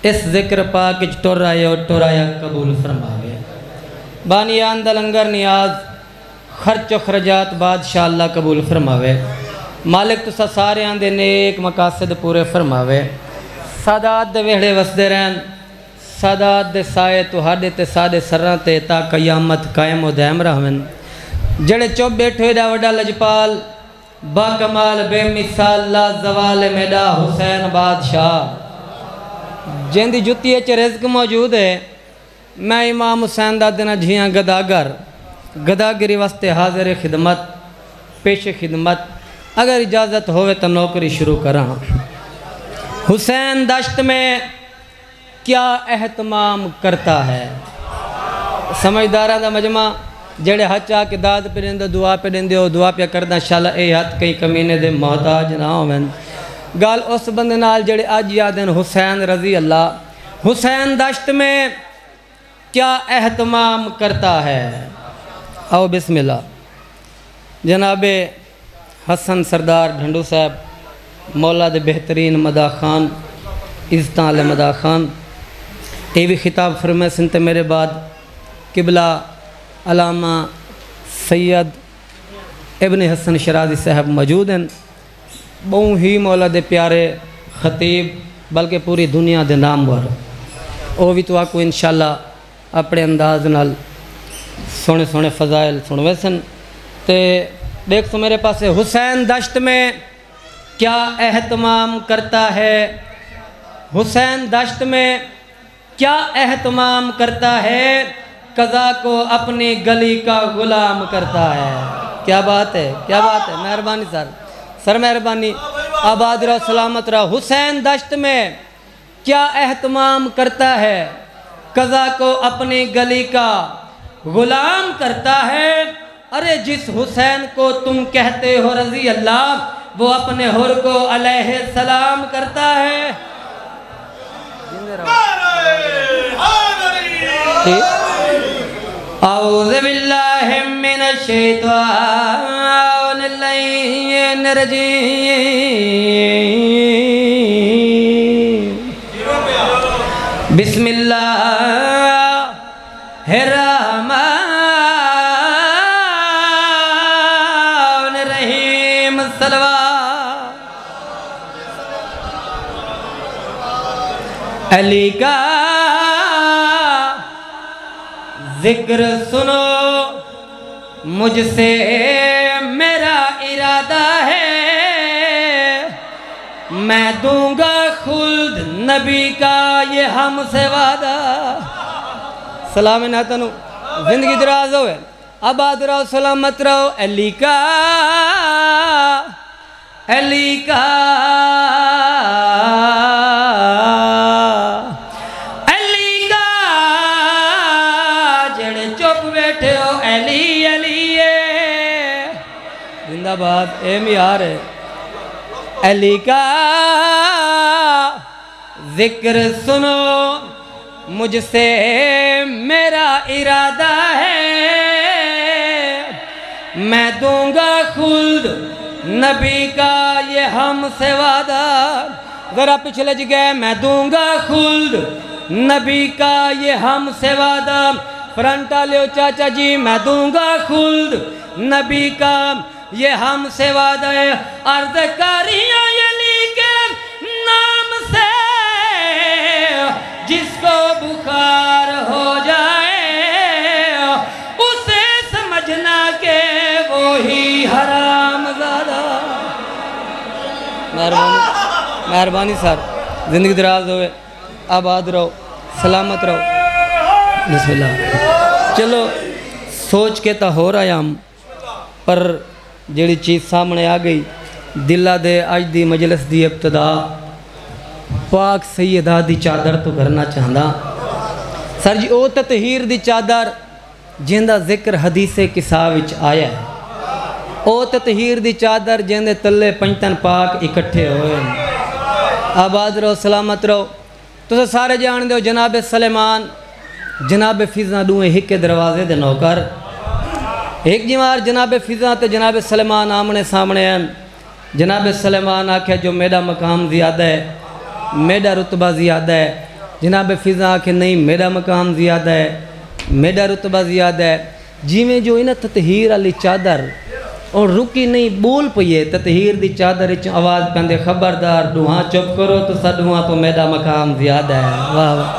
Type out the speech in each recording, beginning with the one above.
اس ذکر پاک ٹورایا قبول فرماوے بانیان دا لنگر نیاز خرچ و خرجات بادشاہ اللہ قبول فرماوے مالک تسا سارے آن دے نیک مقاصد پورے فرماوے سادات دے ویڑے وسدے رہن سادات دے سائے تو ہاڑے تے سادے سران تے تا قیامت قائم و دائم رہن جڑے چوب بیٹھوئے دا وڈا لجپال با کمال بے مثال لا زوال میڈا حسین بادشاہ جن دی جتی اچ رزق موجود ہے میں امام حسین دا دینا جھیاں گداگر گداگری واسطے حاضر خدمت پیش خدمت اگر اجازت ہوئے تو نوکری شروع کراں حسین دشت میں کیا اہتمام کرتا ہے سمجھداراں دا مجمع جڑے ہچا کے داد پہ دیں دعا پہ دیں ہو دعا پہ کردہ شاءاللہ اے ہاتھ کئی کمینے دے محتاج نہ ہوئیں گال اس بندے نال جڑے آج یادیں حسین رضی اللہ حسین دشت میں کیا اہتمام کرتا ہے آؤ بسم اللہ جناب حسن سردار ڈھنڈو صاحب مولا دے بہترین مدا خان عزتاں علی مدا خان ٹی وی خطاب فرمائے سنتے میرے بعد قبلہ علامہ سید ابن حسن شرازی صاحب موجود ہیں بہوں ہی مولا دے پیارے خطیب بلکہ پوری دنیا دے نام ور او بھی تو آکو انشاءاللہ اپنے انداز نال سونے سونے فضائل سنوے سن تے دیکھ سو میرے پاس حسین دشت میں کیا اہتمام کرتا ہے حسین دشت میں کیا اہتمام کرتا ہے قضا کو اپنی گلی کا غلام کرتا ہے کیا بات ہے مہربانی سر مہربانی آباد رہو سلامت رہو حسین دشت میں کیا اہتمام کرتا ہے قضا کو اپنی گلی کا غلام کرتا ہے ارے جس حسین کو تم کہتے ہو رضی اللہ وہ اپنے حر کو علیہ السلام کرتا ہے اعوذ باللہ من الشیطان اللعین الرجیم بسم اللہ الرحمن الرحیم صلوات علی کا ذکر سنو مجھ سے میرا ارادہ ہے میں دوں گا خلد نبی کا یہ ہم سے وعدہ سلام ناتنو زندگی دراز ہوئے آباد رہو سلامت رہو علی کا زندہ بات اے میار ہے علی کا ذکر سنو مجھ سے میرا ارادہ ہے میں دوں گا خلد نبی کا یہ ہم سے وعدہ ذرا پچھلے جگہ میں دوں گا خلد نبی کا یہ ہم سے وعدہ فرنٹا لیو چاچا جی میں دوں گا خلد نبی کا یہ ہم سے وعدہ ہے عرض کریاں علی کے نام سے جس کو بخار ہو جائے اسے سمجھنا کہ وہی حرام زادہ مہربانی سر زندگی دراز ہوئے آباد رہو سلامت رہو بسم اللہ چلو سوچ کے تا ہو رہا ہم پر جیڑی چیز سامنے آ گئی دلہ دے آج دی مجلس دی ابتدا پاک سیدہ دی چادر تو کرنا چاہنا سر جی او تطہیر دی چادر جندہ ذکر حدیث قصہ وچ آیا ہے او تطہیر دی چادر جندے تلے پنجتن پاک اکٹھے ہوئے آباد رہو سلامت رہو تو سارے جان دے جناب سلیمان جناب فضا دوئے ہک دروازے دے نوکر ایک جمار جناب فضا تے جناب سلیمان آمنے سامنے ہیں جناب سلیمان آکھے جو میرا مقام زیادہ ہے میرا رتبہ زیادہ ہے، جناب فضا کہ نہیں میرا مقام زیادہ ہے، میرا رتبہ زیادہ ہے. جی میں جو انہیں تطہیر علی چادر اور رکی نہیں بول پئیے تطہیر دی چادر اچھ آواز پہندے خبردار دوہاں چپ کرو تو سدوہاں تو میرا مقام زیادہ ہے. واہ واہ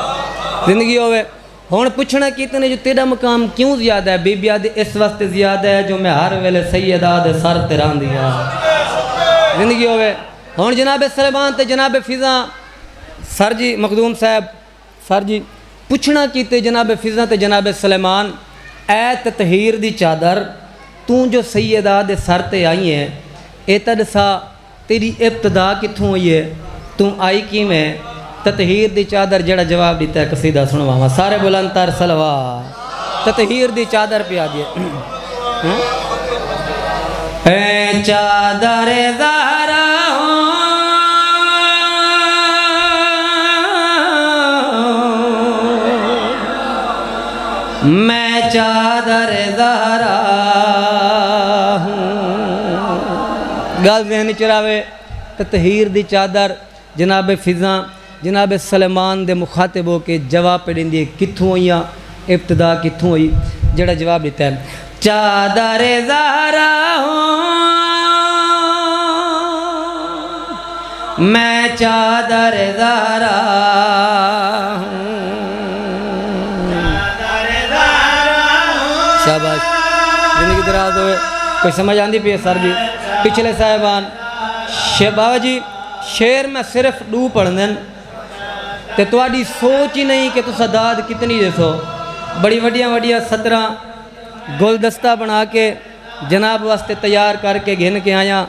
زندگی ہوئے ہون پوچھنا کیتنے جو تیرا مقام کیوں زیادہ ہے؟ بی بی آدھے اس وقت زیادہ ہے جو میں ہر ویلے سید آدھے سر تیران دیا. زندگی ہوئے ہون جناب سلیمان تے جناب فضا سر جی مخدوم صاحب سر جی پوچھنا کیتے جناب فضا تے جناب سلیمان اے تطہیر دی چادر تو جو سید آدھے سر تے آئی ہیں اے تدسا تیری ابتدا کتھوں ہوئی ہے تو آئی کی میں تطہیر دی چادر جڑا جواب دیتا ہے قصیدہ سنواما سارے بلند تر صلوات تطہیر دی چادر پہ آدھے اے چادر زہرا میں چادر زہرا ہوں. گل ذہن چراوے تطہیر دی چادر جناب فضا جناب سلیمان دے مخاطب ہو کے جواب پہ دیں دیئے کتھوں ہوئیاں ابتدا کتھوں ہوئی جڑا جواب دیتا ہے چادر زہرا ہوں میں چادر زہرا ہوں شاباش زندگی دراز ہوئے کوئی سمجھ آندھی پہ سر جی پچھلے صاحبان بابا جی شیر میں صرف دو پڑھن تے تواڈی سوچ ہی نہیں کہ تو صداد کتنی دیسو بڑی وڈیاں وڈیاں 17 گلدستہ بنا کے جناب واسطے تیار کر کے گھن کے آیا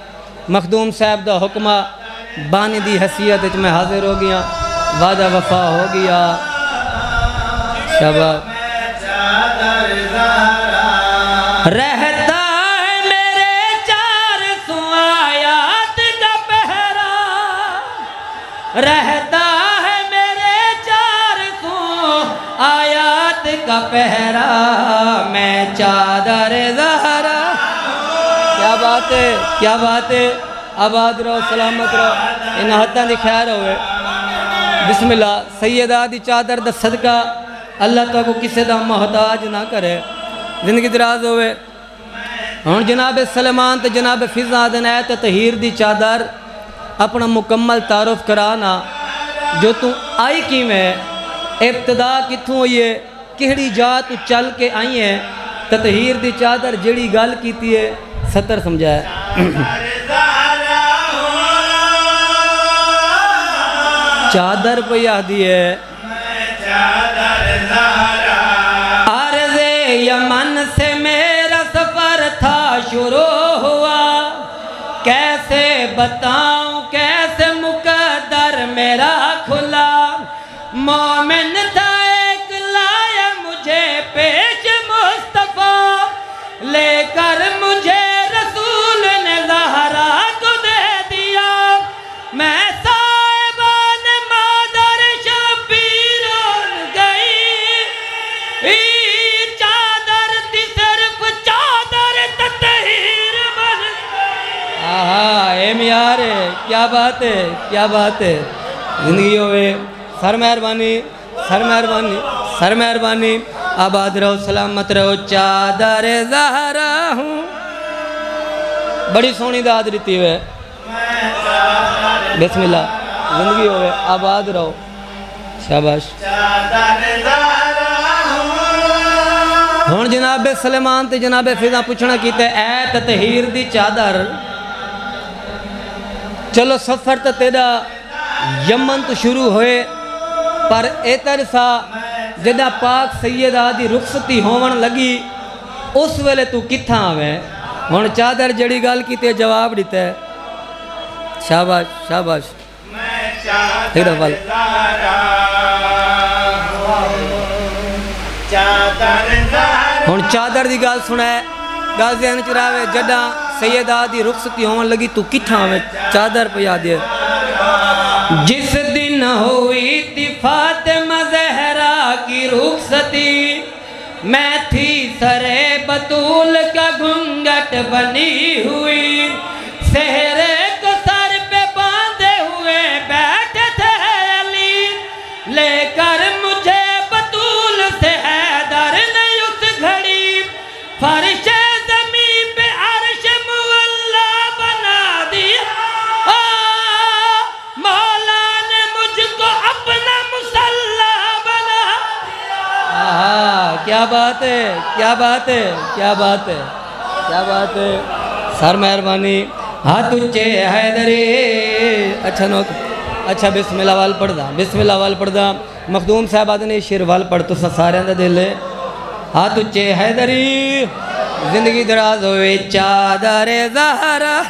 مخدوم صاحب دا حکمہ بانی دی حیثیت میں حاضر ہو گیا وعدہ وفا ہو گیا شاباش رہتا ہے میرے 400 آیات کا پہرا رہتا ہے میرے 400 آیات کا پہرا میں چادر زہرا. کیا بات ہے کیا بات ہے آباد رہو سلامت رہو ان حتیٰ دی خیر ہوئے بسم اللہ سیدہ دی چادر دا صدقہ اللہ تو کو کسے دا محتاج نہ کرے زندگی دراز ہوئے. ہون جناب سلیمان تے جناب فضا دن اے تطہیر دی چادر اپنا مکمل تعارف کرانا جو تو آئی کی میں ابتدا کتھوں ہوئی ہے کہڑی جا تو چل کے آئی ہیں تطہیر دی چادر جڑی گل کیتی ہے 70 سمجھا ہے چادر پہ یادی ہے عرض یمن سے میرا سفر تھا شروع ہوا کیسے بتاؤں کیسے مقدر میرا کھلا مومن تھا ایک لایا مجھے پیش مصطفیٰ لے کر مجھے رسول نے زہرا کو دے دیا میں صاحبان مادر شبیرون گئی چادر تھی صرف چادر تطہیر بن اے میار ہے کیا بات ہے کیا بات ہے زندگی ہوئے سر مہربانی سر مہربانی سر مہربانی آباد رہو سلامت رہو چادر زہرا ہوں بڑی سونی داد دیتی ہوئے بسم اللہ زندگی ہوئے آباد رہو شاباش ہون جناب سلیمان تے جناب فضا پوچھنا کیتے اے تطہیر دی چادر چلو سفر تا تیرا یمن تو شروع ہوئے پر ایتر سا جدہ پاک سیدہ دی رخصتی ہون لگی اس ویلے تو کتھاں آوے ہون چادر جڑی گال کی تے جواب دیتا ہے شاباش شاباش ایک دفعہ ہون چادر دی گال سنا ہے گال ذہن چراوے جدہ سیدہ دی رخصتی ہون لگی تو کتھاں آوے چادر پہ یاد ہے جس دن ہوئی تھی فاطمہ زہرا کی رخصتی میں تھی سرے بطول کا گھنگٹ بنی ہوئی سہرے کو سر پہ باندھے ہوئے بیٹھے تھے لے کر مجھے بطول سے حیدر نے اس گھڑی فرش زمین پہ عرش مولا بنا دیا مولا نے مجھ کو اپنا مصلی بنا دیا کیا بات ہے کیا بات ہے کیا بات ہے کیا بات ہے سر مہربانی ہاتھ اچھے حیدری اچھا نوک اچھا بسم اللہ وال پڑھ دا بسم اللہ وال پڑھ دا مخدوم صاحب آدھنے شیر وال پڑھ تو سارے اندر دل ہے ہاتھ اچھے حیدری زندگی دراز ہوئے چادر زہرا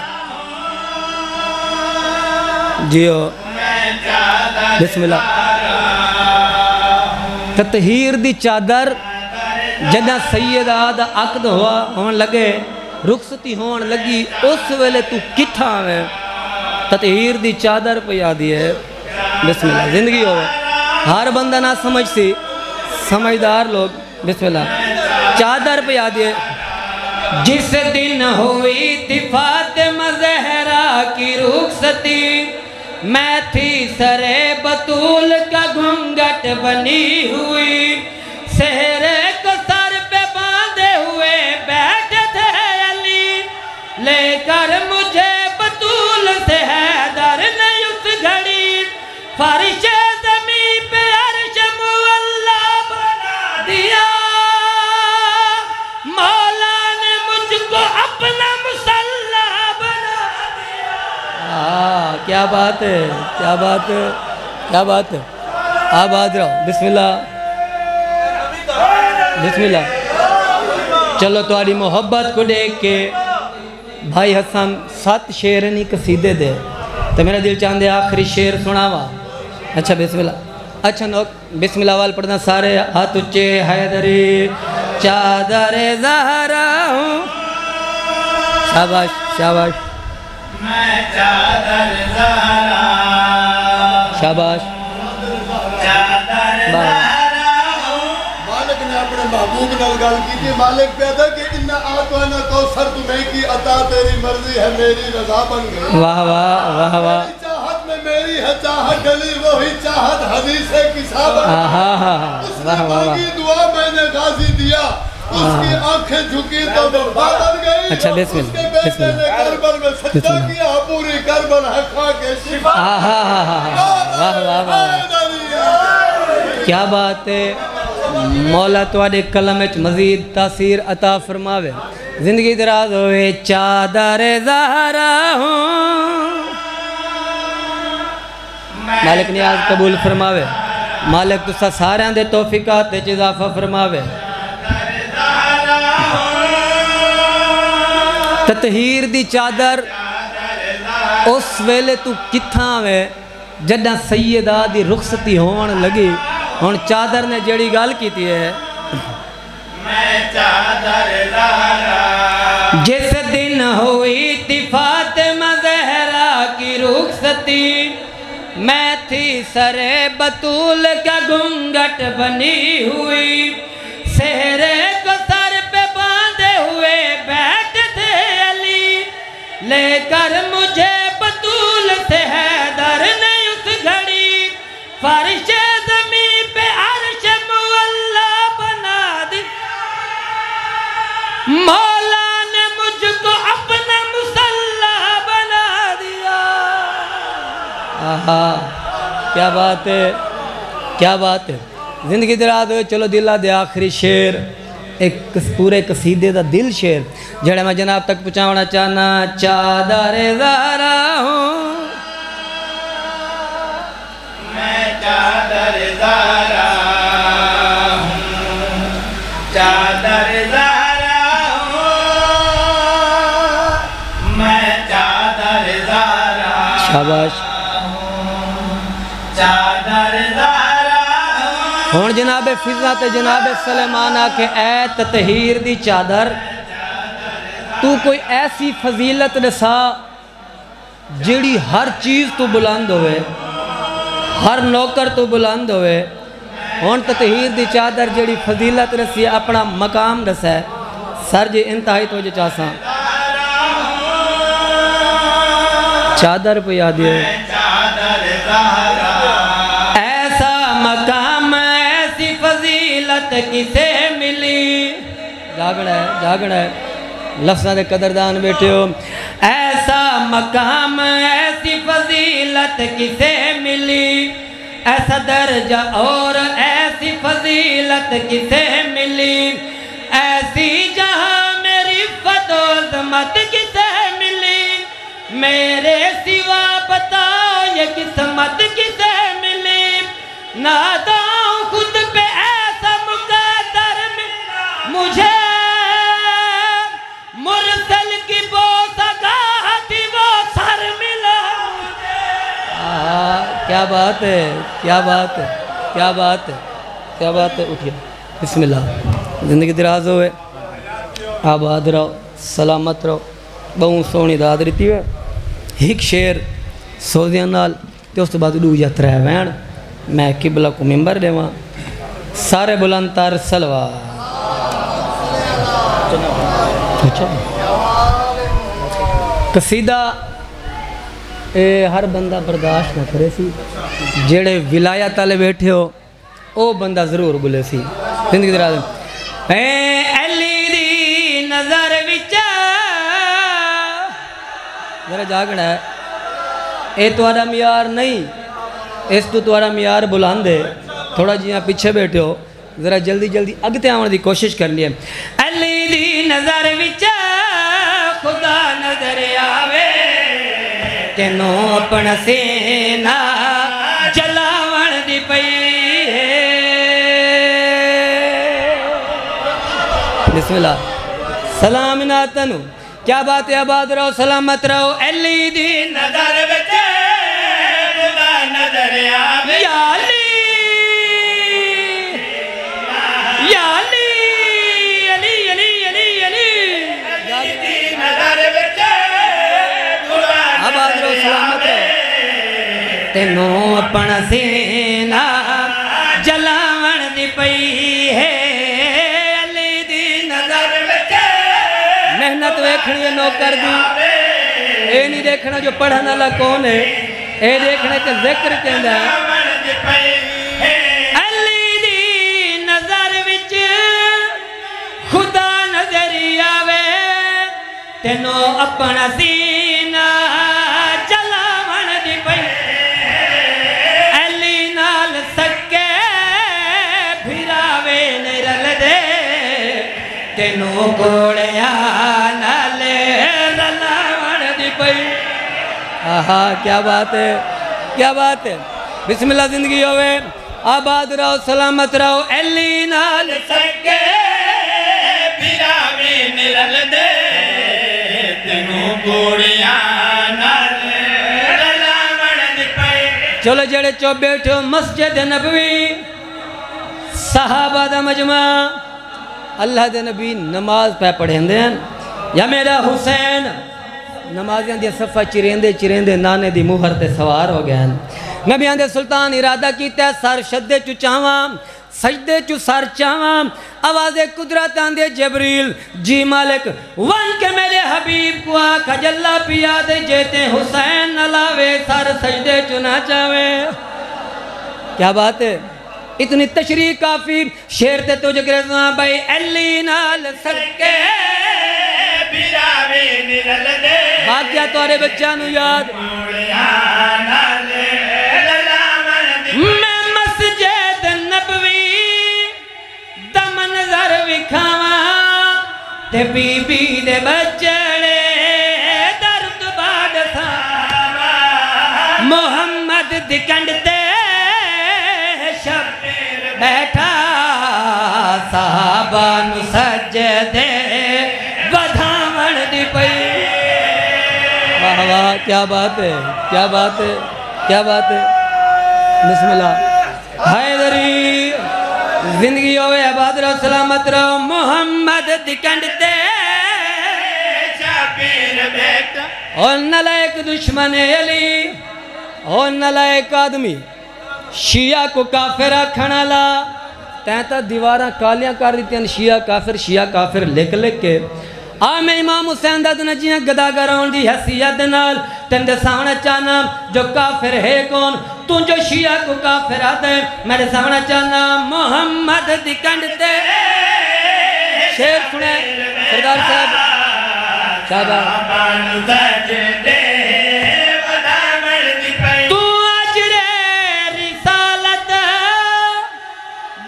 جیو بسم اللہ تطہیر دی چادر جدہ سیدہ دا عقد ہوا ہون لگے رخصتی ہون لگی اس ویلے تو کتھا میں تطہیر دی چادر پہ یادی ہے بسم اللہ زندگی ہوئے ہر بندہ نہ سمجھ سی سمجھدار لوگ بسم اللہ چادر پہ یادی ہے جس دن ہوئی تھی فاطمہ زہرا کی رخصتی میں تھی سرے بطول کا گھنگٹ بنی ہوئی سہرے کو سر پہ باندھے ہوئے بیٹھے تھے علی لے کر مجھے بطول سے حیدر نے اس گھڑی فرش زمین پہ عرش مولا بنا دیا مولا نے مجھ کو اپنا مصلی بنا دیا کیا بات ہے کیا بات ہے کیا بات ہے آباد رہو بسم اللہ بسم اللہ چلو تمہاری محبت کو دیکھ کے بھائی حسن 7 شعرنی قصیدے دے تو میرا دل چاندے آخری شعر سناوا اچھا بسم اللہ اچھا نوک بسم اللہ وال پڑھنا سارے ہاتھ اچھے حیدری چادر زہرا ہوں شاباش شاباش میں چادر زہرا شاباش چادر زہرا مالک نے اپنے محبوب نال گل کی مالک پیدا کہ ان آتوانا کوثر تمہیں کی عطا تیری مرضی ہے میری رضا بن گئی واہ واہ واہ واہ چاہت میں میری ہے چاہت ڈلی وہی چاہت حدیث کسا بن گئی اس نے مانگی دعا میں نے غازی دیا اس کی آنکھیں جھکی تو وفا بن گئی اچھا بسم اس کے اللہ بیٹے نے کربل میں سجدہ کیا پوری کربل ہے کھا کے شفا واہ واہ واہ کیا بات ہے مولا تواڈے کلم وچ مزید تاثیر عطا فرماوے زندگی دراز ہوئے چادر زہرا ہوں مالک نیاز قبول فرماوے مالک تسا سارے دے توفیقات وچ اضافہ فرماوے تطہیر دی چادر اس ویلے تو کتھاں وے جدہ سیدہ دی رخصتی ہون لگی ہون چادر نے جڑی گال کی تھی ہے میں چادر زہرا جس دن ہوئی تھی فاطمہ زہرا کی رخصتی میں تھی سرے بطول کا گھنگٹ بنی ہوئی سہرے کو سر پہ باندھے ہوئے بیٹھے تھے علی لے کر مجھے بطول سے حیدر نے اس گھڑی فرش زمین پہ عرش مولا بنا دیا مولا نے مجھ کو اپنا مصلی بنا دیا آہا کیا بات ہے کیا بات ہے زندگی دراز ہوئے چلو دلہ دے آخری شعر ایک پورے قصیدے دا دل شعر جڑے میں جناب تک پہنچانا چاہنا چادر زہرا ہوں میں چادر زہرا ہوں چادر زہرا ہوں میں چادر زہرا شاباش چادر زہرا ہوں جناب فضا تے جناب سلیمان آکے اے تطہیر دی چادر تو کوئی ایسی فضیلت رسا جیڑی ہر چیز تو بلند ہوئے ہر نوکر تو بلند ہوئے ہون تطہیر دی چادر جیڑی فضیلت رسی اپنا مقام رسا ہے سر جی انتہائی تو جی چاہساں چادر پہ یادی ہے ایسا مقام کسے ملی جاگنا ہے لفظاں دے قدردان بیٹھے ہو ایسا مقام ایسی فضیلت کسے ملی ایسا درجہ اور ایسی فضیلت کسے ملی ایسی جہاں میری رفت و عظمت کسے ملی میرے سوا بتاؤ یہ قسمت کسے ملی نادا ہوں خود پہ ایسا مقدر مجھے مرسل کی بوسگاہ تھی وہ سر ملا کیا بات ہے کیا بات ہے کیا بات ہے کیا بات ہے اٹھیے بسم اللہ زندگی دراز ہوئے آباد رہو سلامت رہو بہوں سونی داد رہتی ہے ایک شیر سوزیاں نال تے اس بعد دو یا ترے وین میں قبلہ کو ممبر دے وہاں سارے بلند تر سلوار قصیدہ ہر بندہ برداشت نہ کرے سی جیڑے ولایت والے بیٹھے ہو او بندہ ضرور بولے سی زندگی دراز اے علی دی نظر وچ ذرا جاگنا ہے اے توڑا میار نہیں اس تو توڑا میار بلاندے تھوڑا جیاں پیچھے بیٹھے ہو ذرا جلدی جلدی اگتے آنے دی کوشش کرنی ہے علی دی نظر وچ خدا نظر آوے تینوں اپنا سینہ جلاوڑ دی پئی بسم اللہ سلام ناتنو کیا بات ہے آباد رہو سلامت رہو علی دی نظر بچے خدا نظر آوے یا علی یا علی علی علی علی علی دی نظر بچے خدا آباد رہو سلامت رہو تینوں اپنا سینہ جلاوڑ دی پئی ہے علی دی نظر بچے محنت ویکھنی ہے نوکر دی اے نہیں دیکھنا جو پڑھنا اللہ کون ہے اے دیکھنا کہ ذکر کہندہ ہے علی دی نظر وچ خدا نظری آوے تینوں اپنا سینہ جلاوڑ دی پئی علی نال سکے بھراوے نہیں رل دے تینوں کوڑیا نالے رلاوڑ دی پئی آہا کیا بات ہے کیا بات ہے بسم اللہ زندگی ہوئے آباد رہو سلامت رہو علی نال سکے بھراوے نہیں رل دے تینوں کوڑیا نالے رلاوڑ دی پئی چلو جڑے چو بیٹھو مسجد نبوی صحابہ دا مجمع اللہ دے نبی نماز پہ پڑھیں دیں یا میرا حسین نمازیاں دی صفحہ چریندے نانے دی مہر تے سوار ہو گئے نبی آندے سلطان ارادہ کیتا ہے سر شدے چو چاواں سجدے چو سر چاواں آواز قدرت آندے جبریل جی مالک ون کے میرے حبیب کو آکھا جلہ پیا دے جیتے حسین نلاوے سر سجدے چو نہ چاوے کیا بات ہے اتنی تشریح کافی شیر تے تو جگرے زمان بھائی علی نال سکے بھراوے نرل دے باقیہ توارے بچہ نو یاد میں مسجد نبوی دا منظر وکھاواں تے بی بی دے بچڑے درد باڑ تھا محمد دکھنڈتے شب بیٹھا صحابہ نو سجدے بدھاوڑ دی پئی واہ واہ کیا بات ہے کیا بات ہے کیا بات ہے بسم اللہ حیدری زندگی ہوئے آباد رہو سلامت رہو محمد دکھنڈتے شبیر بیٹھا اور نلائک دشمن علی اور نلائک آدمی شیعہ کو کافر کھڑا لا تینتا دیواراں کالیاں کر دیتی ہیں شیعہ کافر لکھ کے میں امام حسین دا نجیاں گدا گراؤں دی حیثیت نال تندے سامنے چانا جو کافر ہے کون تو جو شیعہ کو کافر آتا ہے میرے سامنے چاہنا محمد دی کنڈتے شیر سنے سردار صاحب شاہدہ تو اجر رسالت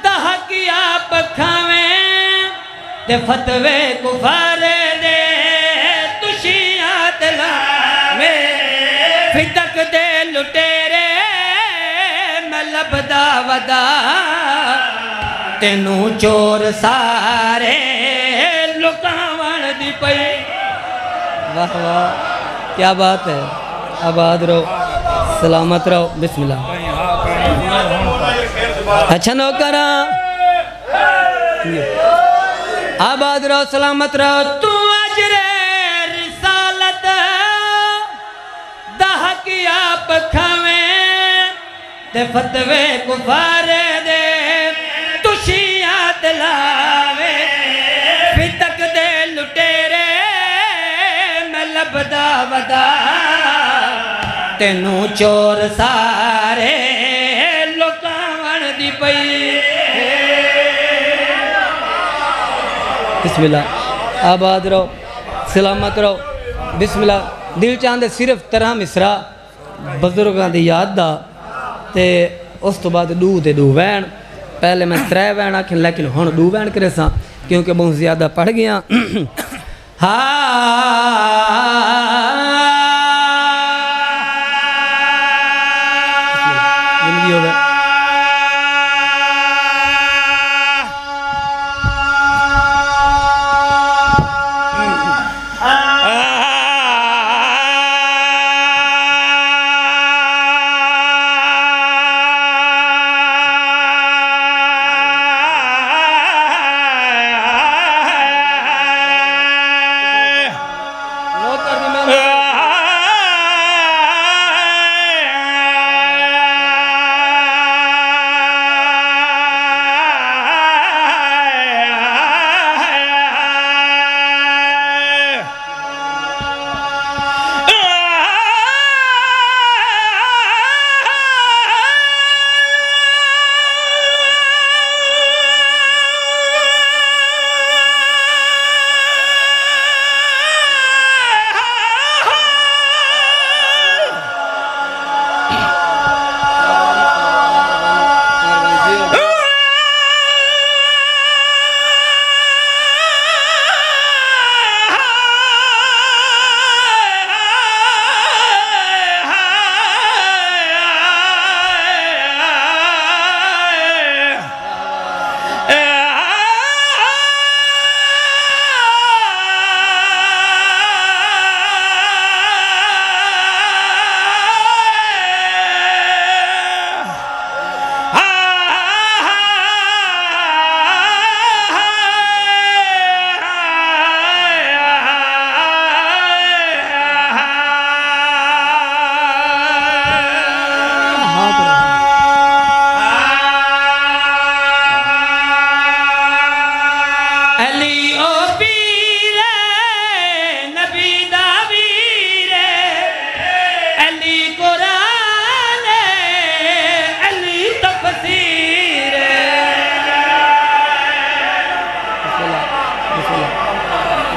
دہکیا پکھاویں تے فتوے کفار دے تو شیعہ تلاویں فتک دے لٹیرے میں لبدا ودا تینوں چور سارے لکاوان دی پئی واہ واہ کیا بات ہے آباد رہو سلامت رہو بسم اللہ اچھا نوکرہ آباد رہو سلامت رہو تو اجر رسالت دہکیا پکھاویں تے فتوے کفار دے تو شیعہ تلاویں فتک دے لٹیرے میں لبدا ودا تینوں چور سارے لکاوان دی پئی بسم اللہ آباد رہو سلامت رہو بسم اللہ دل چاندے صرف طرح مصرہ بزرگاں دی یاد دا تے اس تو بعد دو وین پہلے میں 3 وین آکھیں لیکن ہون 2 وین کرے ساں کیونکہ بہت زیادہ پڑھ گیا زندگی ہوئے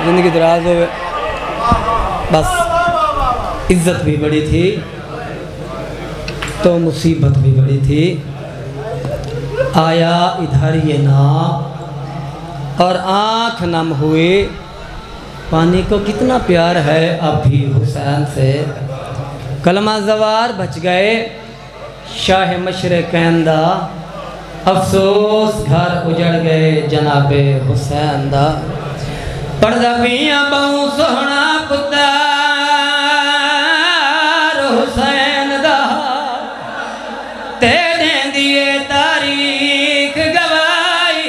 زندگی دراز ہوئے بس عزت بھی بڑی تھی تو مصیبت بھی بڑی تھی آیا ادھر یہ نام اور آنکھ نم ہوئے پانی کو کتنا پیار ہے اب بھی حسین سے کلمہ زوار بچ گئے شاہ مشرقین دا افسوس گھر اجڑ گئے جناب حسین دا پردہ پیاں بہوں سونا پتر حسین دا تیرے دیئے تاریخ گوائی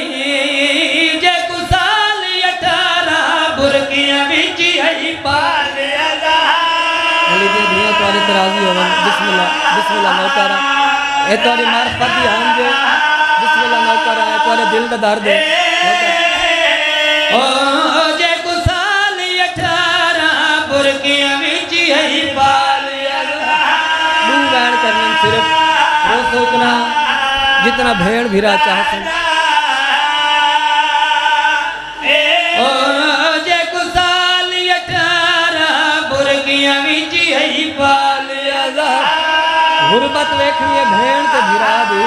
جے کو سال 18 برکیاں بیچی ہے پال علی دے دیا تو آلی ترازی ہوگا بسم اللہ نوکارا اے تو آلی معرفت دی ہم جو بسم اللہ نوکارا اے تو آلی دل دا دار دے جے کو سال 18 برکیاں بیچی ہے پال دو بیان کرنے صرف سوچنا جتنا بھیڑ بھیرا چاہتے ہیں جے کو سال 18 برگیاں ویچی ہے پالیا غربت ویکھنی ہے بھیڑ تے بھیرا دی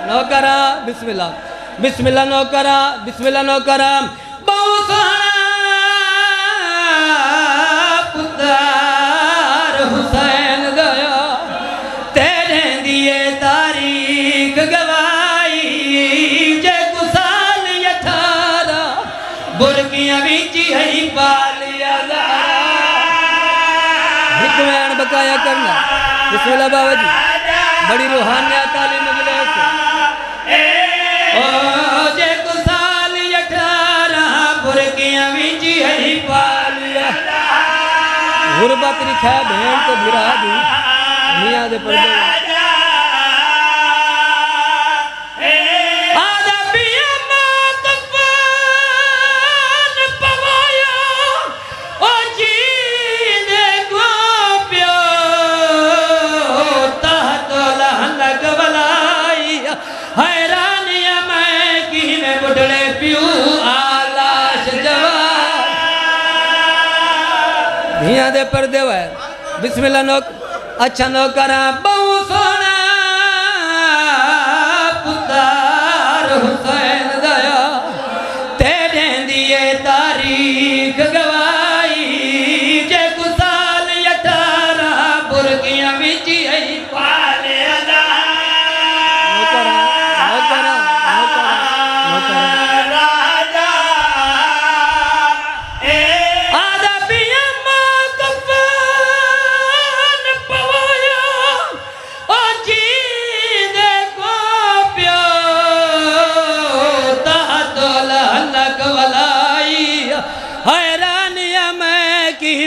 نوکرہ بسم اللہ بسم اللہ نوکرہ بسم اللہ نوکرہ بہت پتر حسین گیا تیرے دیئے تاریخ گوائی جے کو سال 18 برگیاں ویچی ہے پالیا حکمین بقایا کرنا بسم اللہ بابا جی بڑی روحانیت تعلیم مجلس جے کو سال 18 برگیاں ویچی ہے پالیا غربت رکھا بہن تو بھرا دی میاں دے پردے میاں دے پردے ہوئے بسم اللہ اچھا نوکرہ بہو سونا پتر حسین دیا تیرے دیئے تاریخ گوائی جے کو سال 18 برگیاں ویچی ہے پالیا نوکرہ نوکرہ نوکرہ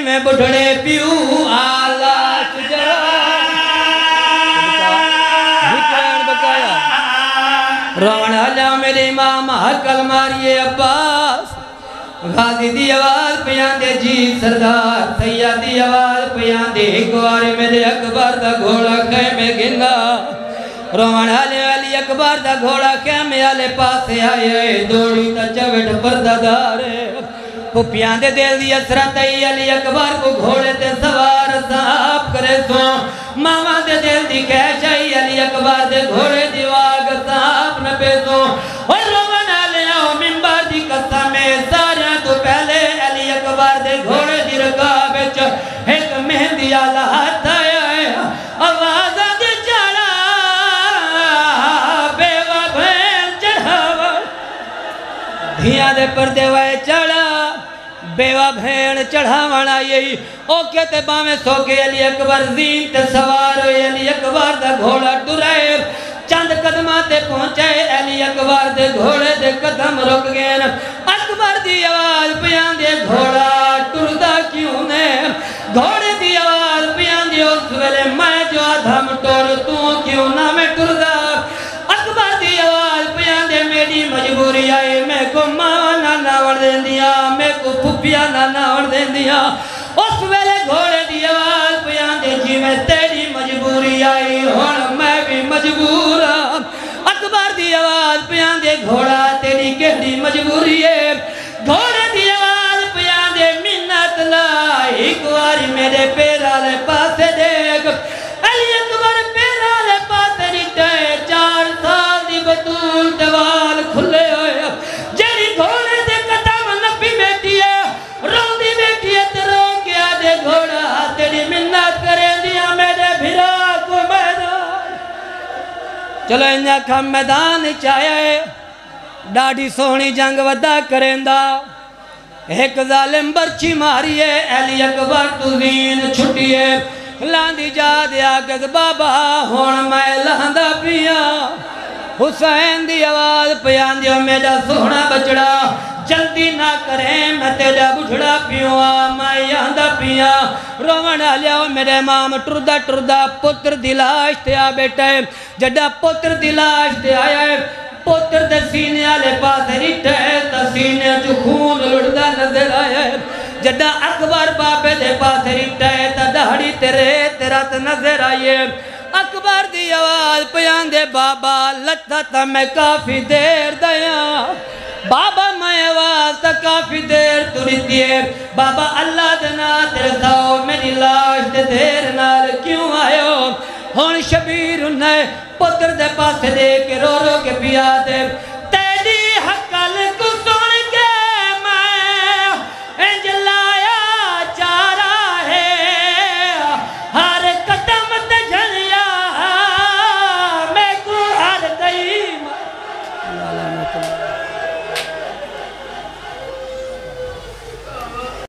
میں بڑھڑے پیو آلاش جوان ہکران بکایا روان حالیاں میرے امام حقل ماریے عباس غازی دی آواز پیان دے جی سردار سیاد دی آواز پیان دے اکوارے میرے اکبر دا گھوڑا خیمے گنگا روان حالے علی اکبر دا گھوڑا خیمے آلے پاسے آئے دوڑی تا چوٹ پردہ دارے پھپیاں دے دل دی اثرت ای علی اکبر کو گھوڑے تے سوار صاحب کرے سو ماما دے دل دی کہش ای علی اکبر دے گھوڑے دی واگ صاحب نہ پیسو اور روان آلے آؤ منبر دی قسم میں سارا تو پہلے علی اکبر دے گھوڑے دی رکاب ایک مہندی آلہ ہاتھ آیا ہے آواز دے چڑھا بیوہ بھین چڑھاوا دھیاں دے پردے وائے چڑھا بیوہ بھین چڑھاونا یہی او کہتے باویں سوکے علی اکبر زین تے سوار ہوئے علی اکبر دا گھوڑا ٹرائے چند قدماتے پہنچے علی اکبر دے گھوڑے دے قدم رک گئے اکبر دی آواز پیان دے گھوڑا ٹردہ کیوں نے گھوڑے دی آواز پیان دے اس ویلے میں جو آدھم ٹور تو کیوں نہ میں ٹردہ اکبر دی آواز پیان دے میری مجبوری آئی میں کو مانا ناوڑ دیں دیا میں کو پھپیا ناوڑ دیں دیا اس ویلے گھوڑے دی آواز پیان دے جی میں تیری مجبوری آئی ہون میں بھی مجبور اکبر دی آواز پیان دے گھوڑا تیری کہڑی مجبوری ہے گھوڑے دی آواز پیان دے منت لائی کواری میرے پیرالے پاسے دیکھ علی اکبر پیرالے پاسے ریٹے 4 سال دی بطول دوال کھلے ہوئے جیری گھوڑے دے قدم نپی بیٹھی ہے رون دی بیٹھی ہے ترو کیا دے گھوڑا تیری منت کریں دیا میرے بھرا کو میدان چلو انجا کھم میدان چاہے ڈاڑی سونی جنگ ودا کریں دا ایک ظالم برچی ماری ہے علی اکبر تو زین چھٹی ہے لاندی جا دیا کہ بابا ہون میں لہندہ پیا حسین دی آواز پیان دیو میرا سونا بچڑا جلدی نہ کریں میں تیرا بجھڑا پیوں میں یہاں پیاں رومن آلیاں میرے امام ٹردہ ٹردہ پتر دلاش تے آ بیٹھے جڑا پتر دلاش تے آیا ہے پتر دے سینے آلے پاس ریٹھے تا سینے جو خون لڑدہ نظر آیا ہے جڑا اکبر بابے دے پاس ریٹھے تا دہڑی تیرا تا نظر آئے اکبر دی آواز پیان دے بابا لتا تا میں کافی دیر دیاں بابا میں آواز تا کافی دیر توڑی دیئے بابا اللہ دنا تیرے ساؤ میری لاش دے دیر نال کیوں آئے ہو ہون شبیر انہیں پتر دے پاس دے کے رو رو کے پیا دے